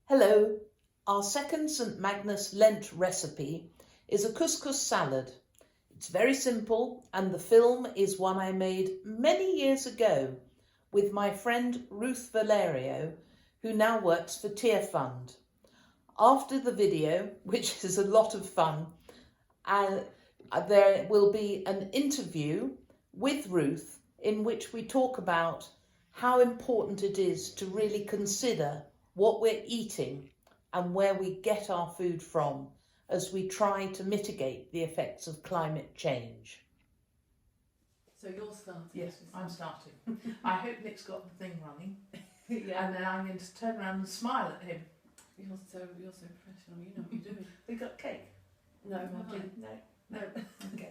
Hello, our second St Magnus Lent recipe is a couscous salad. It's very simple and the film is one I made many years ago with my friend Ruth Valerio, who now works for Tearfund. After the video, which is a lot of fun, there will be an interview with Ruth in which we talk about how important it is to really consider what we're eating and where we get our food from as we try to mitigate the effects of climate change. So you're starting? Yes, I'm starting. I hope Nick's got the thing running. Yeah. And then I'm going to turn around and smile at him. You're so professional. You know what you're doing. We got cake? No, No. Okay.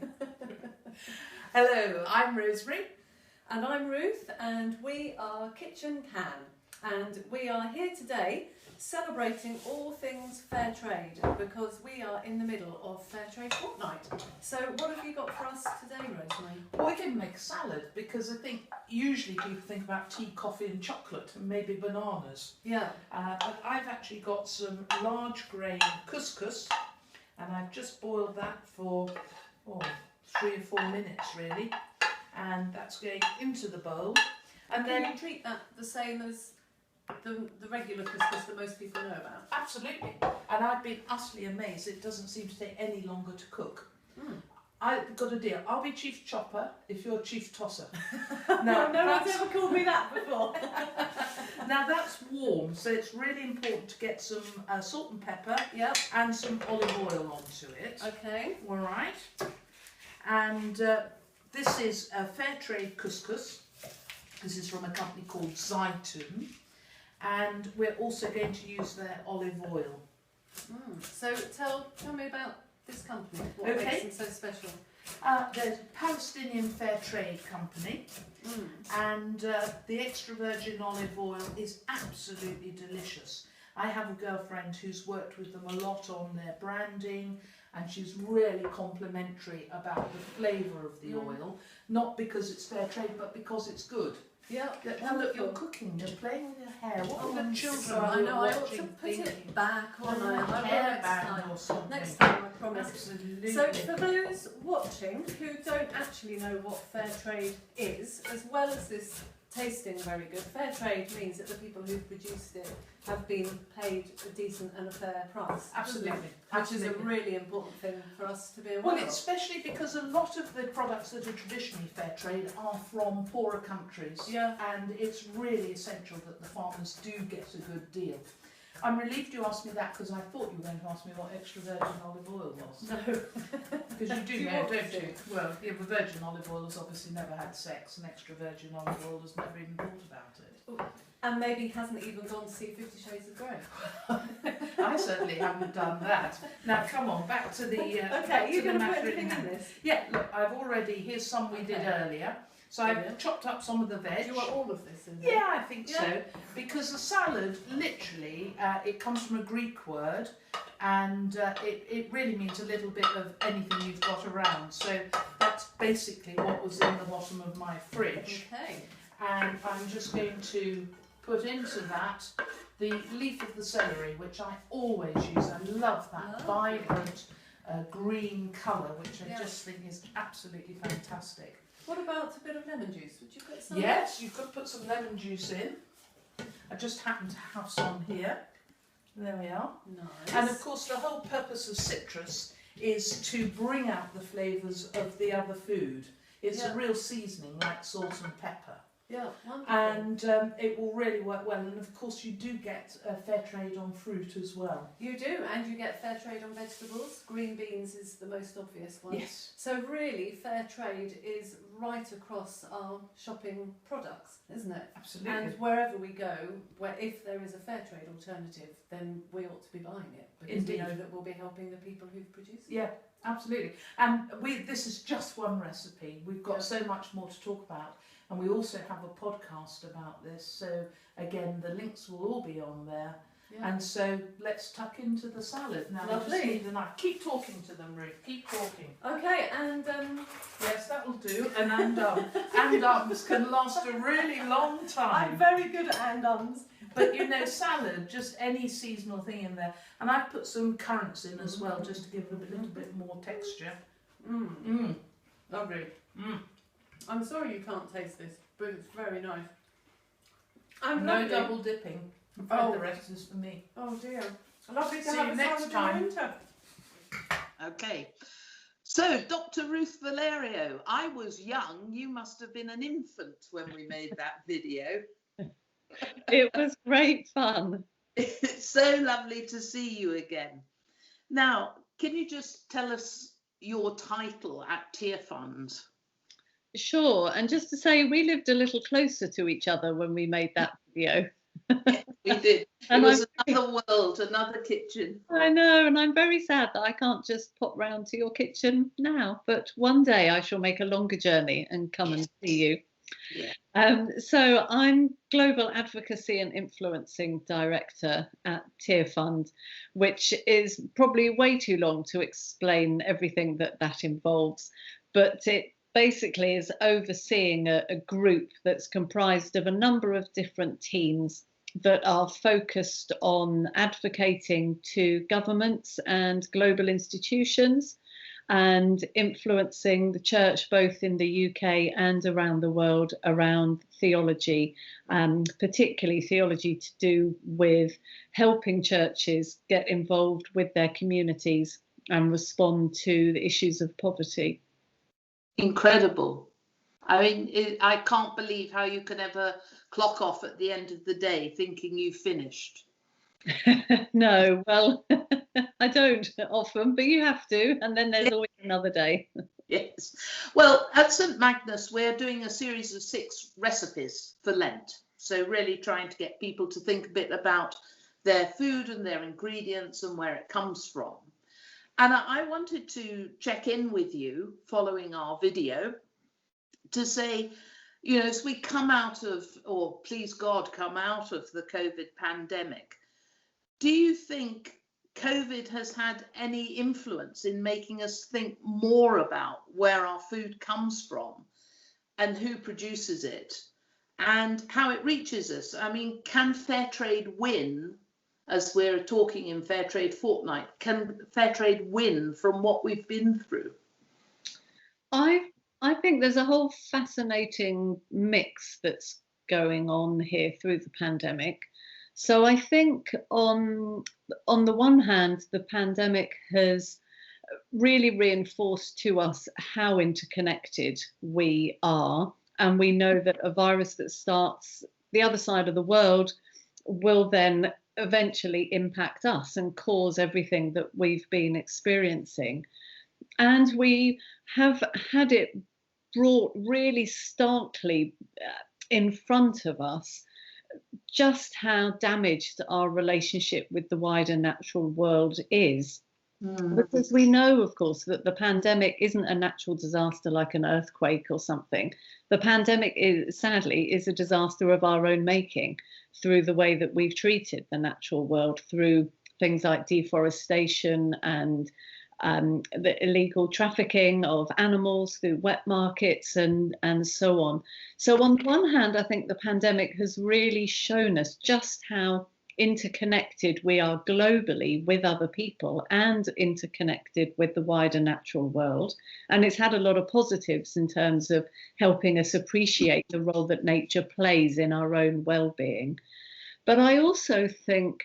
Hello, I'm Rosemary. And I'm Ruth, and we are Kitchen Can, and we are here today celebrating all things fair trade because we are in the middle of Fair Trade Fortnight. So what have you got for us today, Rosemary? Well, we can make a salad because I think usually people think about tea, coffee and chocolate and maybe bananas. Yeah. But I've actually got some large grain couscous and I've just boiled that for 3 or 4 minutes really, and that's going into the bowl. And Can then you treat that the same as the regular couscous that most people know about? absolutely, and I've been utterly amazed. It doesn't seem to take any longer to cook. I've got a deal. I'll be chief chopper if you're chief tosser. No one's ever called me that before. Now that's warm, so it's really important to get some salt and pepper Yep. and some olive oil onto it. Okay. All right. And this is a fair trade couscous. This is from a company called Zaitun. And we're also going to use their olive oil. So tell me about this company. What Okay. makes them so special? There's a Palestinian fair trade company, and the extra virgin olive oil is absolutely delicious. I have a girlfriend who's worked with them a lot on their branding, and she's really complimentary about the flavour of the oil, not because it's fair trade, but because it's good. Yeah. Now look, you're cooking, you're playing with your hair. What are the children Sorry, I know, I ought to watching put it thinking? back on I will Hair next band time. or something. Next time, I promise. Absolutely. So for those watching who don't actually know what fair trade is, as well as this tasting very good, fair trade means that the people who've produced it have been paid a decent and a fair price. Absolutely. Which is a really important thing for us to be aware Well, of. especially because a lot of the products that are traditionally fair trade are from poorer countries. Yeah. And it's really essential that the farmers do get a good deal. I'm relieved you asked me that because I thought you were going to ask me what extra virgin olive oil was. No. Because you do Do you know, want don't to? you? Well, yeah, the virgin olive oil has obviously never had sex, and extra virgin olive oil has never even thought about it. And maybe hasn't even gone to see 50 Shades of Grey. I certainly haven't done that. Now, come on, back to the Okay, you're going to put matter at anything in hand. this? Yeah, look, here's some we did Okay. earlier. So I've Brilliant. chopped up some of the veg. Do you want all of this in there? Yeah, I think Yeah. so. Because the salad, literally, it comes from a Greek word, and it really means a little bit of anything you've got around. So that's basically what was in the bottom of my fridge. Okay. And I'm just going to put into that the leaf of the celery, which I always use. I love that vibrant green colour, which I just think is absolutely fantastic. What about a bit of lemon juice? Would you put some? Yes, you could put some lemon juice in. I just happen to have some here. There we are. Nice. And of course the whole purpose of citrus is to bring out the flavours of the other food. It's a real seasoning like salt and pepper. Yeah, wonderful. And it will really work well. And of course you do get fair trade on fruit as well. You do, and you get fair trade on vegetables. Green beans is the most obvious one. Yes. So really, fair trade is right across our shopping products, isn't it? Absolutely. And wherever we go, if there is a fair trade alternative, then we ought to be buying it because Indeed. we know that we'll be helping the people who've produced it. Yeah, absolutely. And this is just one recipe. We've got so much more to talk about. And we also have a podcast about this. So again, the links will all be on there. Yeah. And so let's tuck into the salad. Now I just Lovely. need a knife. Keep talking to them, Ruth. Keep talking. Okay, and Yes, that will do. And and-ums can last a really long time. I'm very good at and-ums, But you know, salad, just any seasonal thing in there. And I've put some currants in as well, just to give it a little bit more texture. Lovely. I'm sorry you can't taste this, but it's very nice. And No lovely. double dipping. Oh. The rest is for me. Oh dear. Lovely to See have you a next salad in time. winter. Okay. So, Dr. Ruth Valerio, I was young. You must have been an infant when we made that video. It was great fun. It's so lovely to see you again. Now, can you just tell us your title at Tearfund? Sure. And just to say, we lived a little closer to each other when we made that video. We did. It And was another world, another kitchen. I know, and I'm very sad that I can't just pop round to your kitchen now, but one day I shall make a longer journey and come and see you. Yeah. So I'm Global Advocacy and Influencing Director at Tearfund, which is probably way too long to explain everything that involves, but it basically is overseeing a group that's comprised of a number of different teams that are focused on advocating to governments and global institutions and influencing the church both in the UK and around the world around theology, particularly theology to do with helping churches get involved with their communities and respond to the issues of poverty. Incredible. I mean, I can't believe how you can ever clock off at the end of the day thinking you've finished. No, well, I don't often, but you have to, and then there's always another day. Yes. Well, at St Magnus, we're doing a series of 6 recipes for Lent. So really trying to get people to think a bit about their food and their ingredients and where it comes from. And I wanted to check in with you following our video to say, you know, as we come out of, or please God, come out of the COVID pandemic, do you think COVID has had any influence in making us think more about where our food comes from and who produces it and how it reaches us? I mean, can fair trade win, as we're talking in Fair Trade Fortnight, can fair trade win from what we've been through? I think there's a whole fascinating mix that's going on here through the pandemic. So I think on the one hand, the pandemic has really reinforced to us how interconnected we are. And we know that a virus that starts the other side of the world will then eventually impact us and cause everything that we've been experiencing. And we have had it brought really starkly in front of us just how damaged our relationship with the wider natural world is. Because we know, of course, that the pandemic isn't a natural disaster like an earthquake or something. The pandemic is, sadly, is a disaster of our own making through the way that we've treated the natural world, through things like deforestation and the illegal trafficking of animals through wet markets and so on. So on the one hand, I think the pandemic has really shown us just how interconnected we are globally with other people and interconnected with the wider natural world. And it's had a lot of positives in terms of helping us appreciate the role that nature plays in our own well-being. But I also think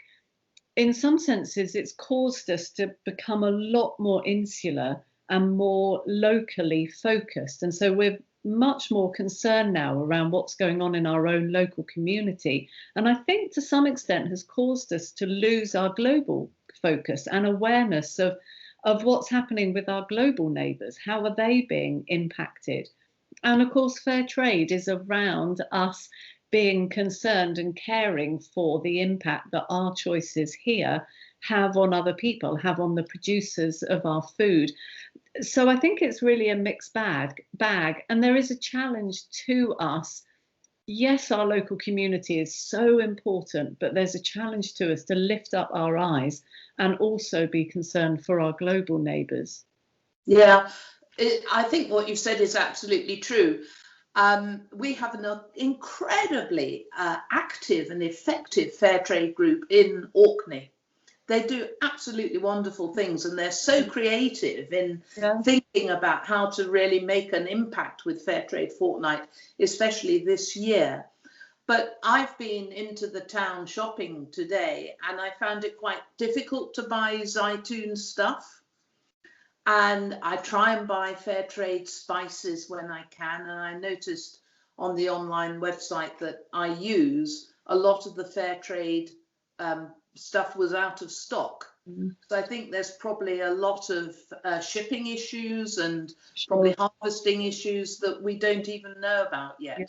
in some senses, it's caused us to become a lot more insular and more locally focused. And so we're much more concerned now around what's going on in our own local community. And I think to some extent has caused us to lose our global focus and awareness of what's happening with our global neighbours. How are they being impacted? And of course, fair trade is around us being concerned and caring for the impact that our choices here have on other people, have on the producers of our food. So I think it's really a mixed bag, and there is a challenge to us. Yes, our local community is so important, but there's a challenge to us to lift up our eyes and also be concerned for our global neighbours. Yeah, I think what you've said is absolutely true. We have an incredibly active and effective fair trade group in Orkney. They do absolutely wonderful things, and they're so creative in thinking about how to really make an impact with Fair Trade Fortnight, especially this year. But I've been into the town shopping today, and I found it quite difficult to buy Zaytun stuff. And I try and buy fair trade spices when I can. And I noticed on the online website that I use, a lot of the fair trade stuff was out of stock. So I think there's probably a lot of shipping issues and probably harvesting issues that we don't even know about yet.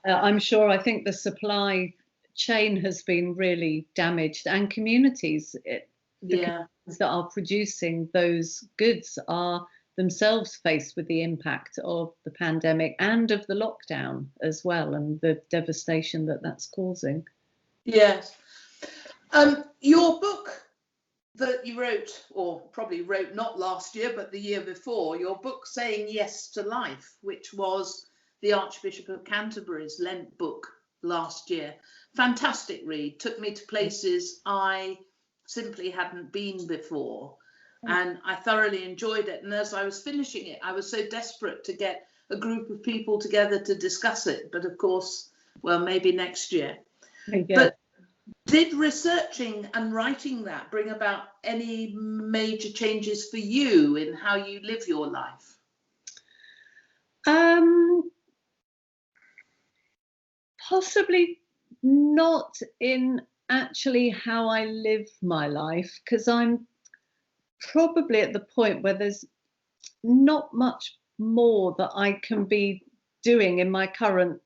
I'm sure. I think the supply chain has been really damaged, and communities communities that are producing those goods are themselves faced with the impact of the pandemic and of the lockdown as well, and the devastation that that's causing. Yes. Your book that you wrote, or probably wrote not last year, but the year before, your book Saying Yes to Life, which was the Archbishop of Canterbury's Lent book last year. Fantastic read. Took me to places I simply hadn't been before. And I thoroughly enjoyed it. And as I was finishing it, I was so desperate to get a group of people together to discuss it. But of course, well, maybe next year. But did researching and writing that bring about any major changes for you in how you live your life? Possibly not in actually how I live my life, because I'm probably at the point where there's not much more that I can be doing in my current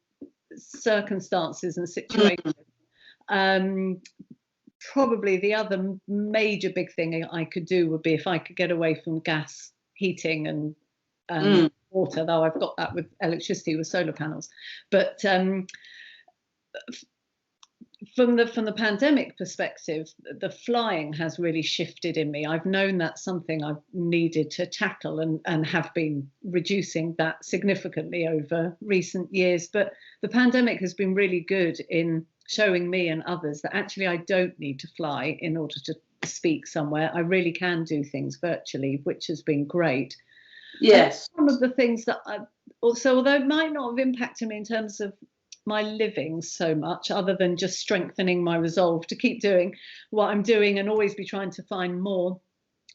circumstances and situations. Probably the other major big thing I could do would be if I could get away from gas heating and water, though I've got that with electricity with solar panels. But from the pandemic perspective, the flying has really shifted in me. I've known that's something I've needed to tackle and have been reducing that significantly over recent years. But the pandemic has been really good in showing me and others that actually I don't need to fly in order to speak somewhere. I really can do things virtually, which has been great. Yes. And some of the things that although it might not have impacted me in terms of my living so much, other than just strengthening my resolve to keep doing what I'm doing and always be trying to find more,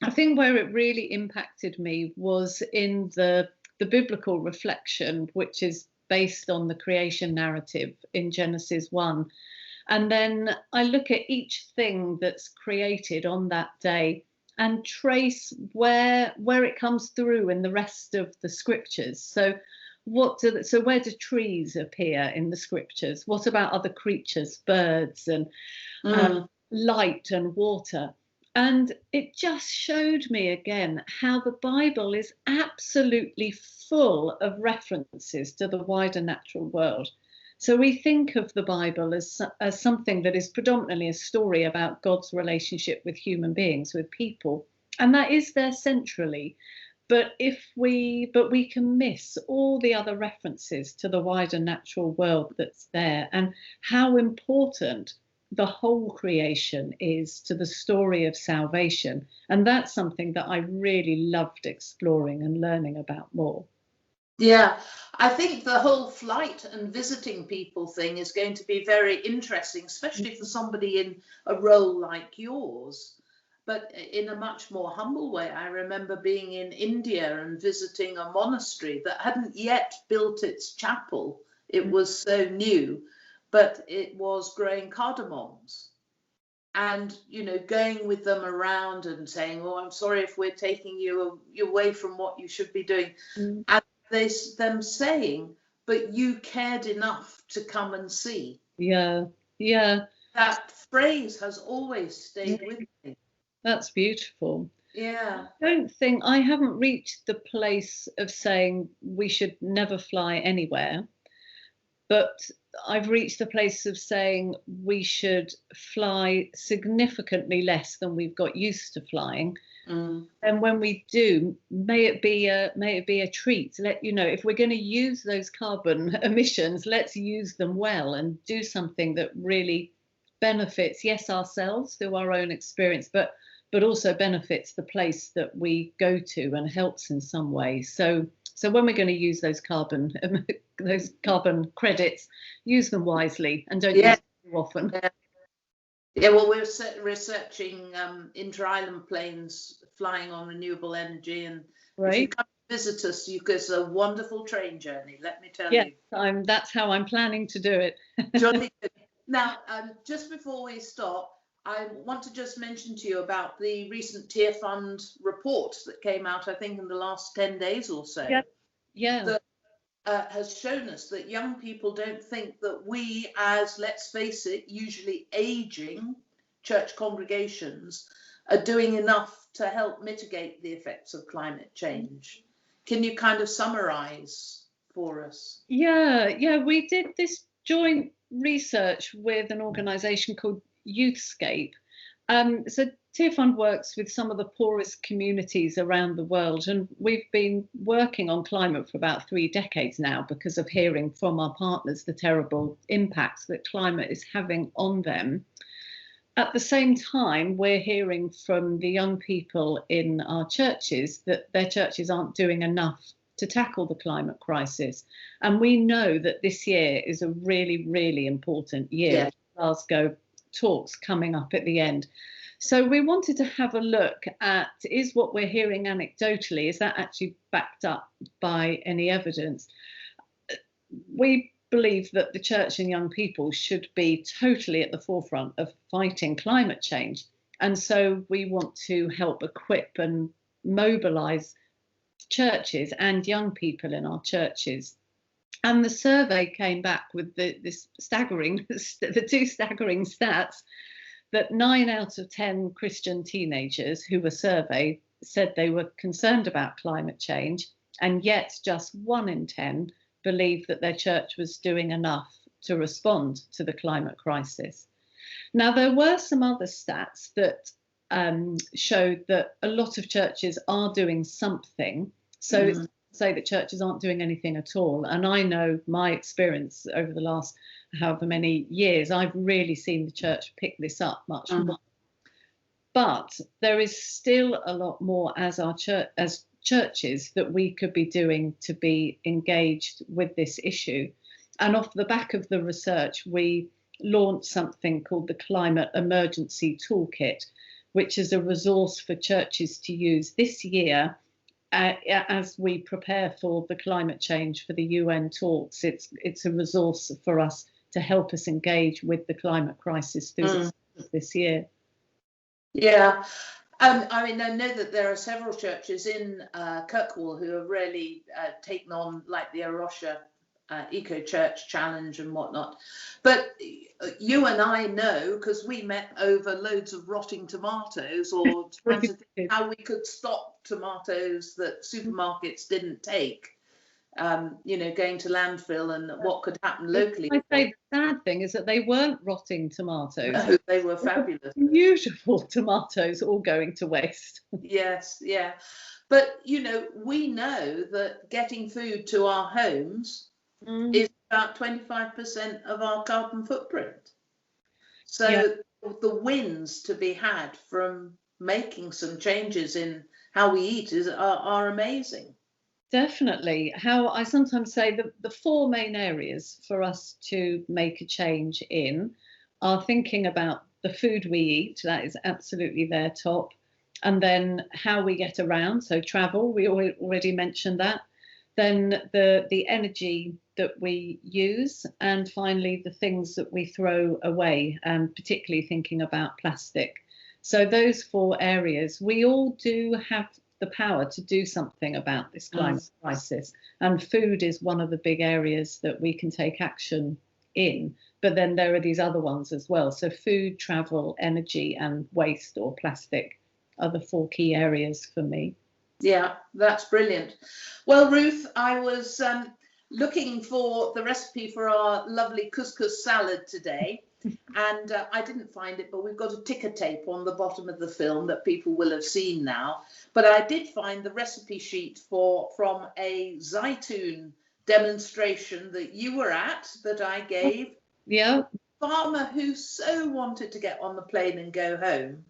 I think where it really impacted me was in the biblical reflection, which is based on the creation narrative in Genesis 1. And then I look at each thing that's created on that day and trace where it comes through in the rest of the scriptures. So where do trees appear in the scriptures? What about other creatures, birds and light and water? And it just showed me again how the Bible is absolutely full of references to the wider natural world. So we think of the Bible as something that is predominantly a story about God's relationship with human beings, with people, and that is there centrally. But we can miss all the other references to the wider natural world that's there, and how important the whole creation is to the story of salvation. And that's something that I really loved exploring and learning about more. Yeah, I think the whole flight and visiting people thing is going to be very interesting, especially for somebody in a role like yours. But in a much more humble way. I remember being in India and visiting a monastery that hadn't yet built its chapel. It was so new, but it was growing cardamoms. And, going with them around and saying, oh, I'm sorry if we're taking you away from what you should be doing. And them saying, but you cared enough to come and see. Yeah. That phrase has always stayed with me. That's beautiful. Yeah. I haven't reached the place of saying we should never fly anywhere. But I've reached a place of saying we should fly significantly less than we've got used to flying. And when we do, may it be a treat. If we're going to use those carbon emissions, let's use them well and do something that really benefits, yes, ourselves through our own experience, but also benefits the place that we go to and helps in some way. So when we're going to use those carbon credits, use them wisely and don't use them too often. Yeah, well, we're researching inter-island planes flying on renewable energy, and if you come visit us, it's a wonderful train journey, let me tell you. That's how I'm planning to do it. Jolly good. Now, just before we stop, I want to just mention to you about the recent Tearfund report that came out, I think, in the last 10 days or so. Yeah. That has shown us that young people don't think that we, as, let's face it, usually aging church congregations, are doing enough to help mitigate the effects of climate change. Can you kind of summarize for us? Yeah, we did this joint research with an organisation called Youthscape. So Tearfund works with some of the poorest communities around the world, and we've been working on climate for about 3 decades now because of hearing from our partners the terrible impacts that climate is having on them. At the same time, we're hearing from the young people in our churches that their churches aren't doing enough to tackle the climate crisis. And we know that this year is a really, really important year. Yeah. Glasgow talks coming up at the end. So we wanted to have a look at, is what we're hearing anecdotally, is that actually backed up by any evidence? We believe that the church and young people should be totally at the forefront of fighting climate change. And so we want to help equip and mobilise churches and young people in our churches. And the survey came back with the two staggering stats that 9 out of 10 Christian teenagers who were surveyed said they were concerned about climate change, and yet just 1 in 10 believed that their church was doing enough to respond to the climate crisis. Now, there were some other stats that showed that a lot of churches are doing something. So it's not to say that churches aren't doing anything at all. And I know my experience over the last however many years, I've really seen the church pick this up much more. But there is still a lot more as churches that we could be doing to be engaged with this issue. And off the back of the research, we launched something called the Climate Emergency Toolkit, which is a resource for churches to use this year as we prepare for the climate change for the UN talks. It's a resource for us to help us engage with the climate crisis through this year. Yeah. I mean, I know that there are several churches in Kirkwall who have really taken on, like, the Arosha Eco Church Challenge and whatnot. But you and I know, because we met over loads of rotting tomatoes, or trying to think how we could stop tomatoes that supermarkets didn't take, going to landfill, and what could happen locally. I say the sad thing is that they weren't rotting tomatoes. No, they were fabulous. Beautiful tomatoes all going to waste. Yes, yeah. But, we know that getting food to our homes is about 25% of our carbon footprint. So the wins to be had from making some changes in how we eat are amazing. Definitely. How I sometimes say the 4 main areas for us to make a change in are thinking about the food we eat, that is absolutely their top, and then how we get around, so travel, we already mentioned that, then the energy that we use, and finally the things that we throw away, and particularly thinking about plastic. So those 4 areas, we all do have the power to do something about this climate crisis, and food is one of the big areas that we can take action in, but then there are these other ones as well. So food, travel, energy and waste or plastic are the 4 key areas for me. Yeah, that's brilliant. Well, Ruth, I was looking for the recipe for our lovely couscous salad today, and I didn't find it, but we've got a ticker tape on the bottom of the film that people will have seen now. But I did find the recipe sheet from a Zaytun demonstration that you were at, that I gave. Yeah. Farmer who so wanted to get on the plane and go home.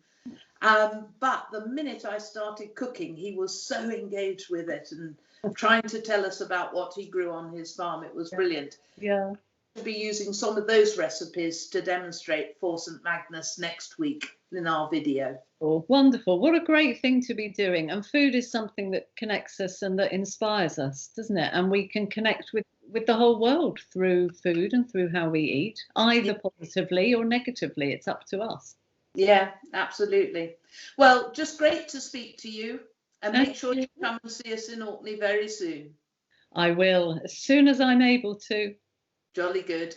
But the minute I started cooking, he was so engaged with it and trying to tell us about what he grew on his farm. It was brilliant. Yeah. We'll be using some of those recipes to demonstrate for St Magnus next week in our video. Oh, wonderful. What a great thing to be doing. And food is something that connects us and that inspires us, doesn't it? And we can connect with the whole world through food and through how we eat, either positively or negatively. It's up to us. Yeah, absolutely. Well, just great to speak to you, and make sure you come and see us in Orkney very soon. I will, as soon as I'm able to. Jolly good.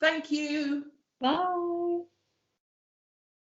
Thank you. Bye.